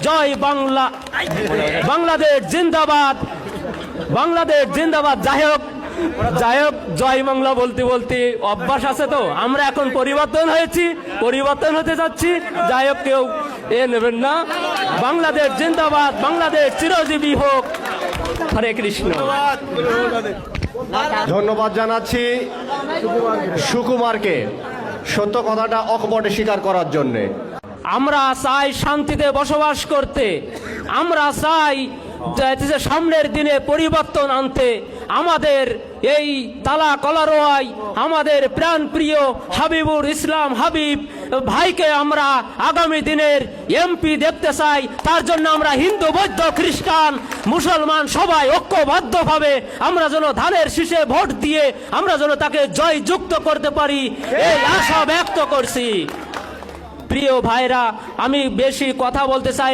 জয় বাংলা, বাংলাদেশ জিন্দাবাদ, বাংলাদেশ জিন্দাবাদ। যাই হোক জয় বাংলা বলতে বলতে অভ্যাস আছে, তো আমরা এখন পরিবর্তন হয়েছি, পরিবর্তন হতে যাচ্ছি। যাই হোক, কেউ নেবেন না। বাংলাদেশ জিন্দাবাদ, বাংলাদেশ চিরজীবী হোক। হরে কৃষ্ণ। ধন্যবাদ জানাচ্ছি সুকুমারকে সত্য কথাটা অকপটে স্বীকার করার জন্যে। আমরা চাই শান্তিতে বসবাস করতে, আমরা চাই সামনের দিনে পরিবর্তন আনতে। আমাদের এই তালা কলারোয়ায় আমাদের প্রাণ প্রিয় হাবিবুর ইসলাম হাবিব ভাইকে আমরা আগামী দিনের এমপি দেখতে চাই। তার জন্য আমরা হিন্দু, বৌদ্ধ, খ্রিস্টান, মুসলমান সবাই ঐক্যবদ্ধভাবে আমরা যেন ধানের শীষে ভোট দিয়ে আমরা যেন তাকে জয়যুক্ত করতে পারি, এই আশা ব্যক্ত করছি। প্রিয় ভাইরা, আমি বেশি কথা বলতে চাই।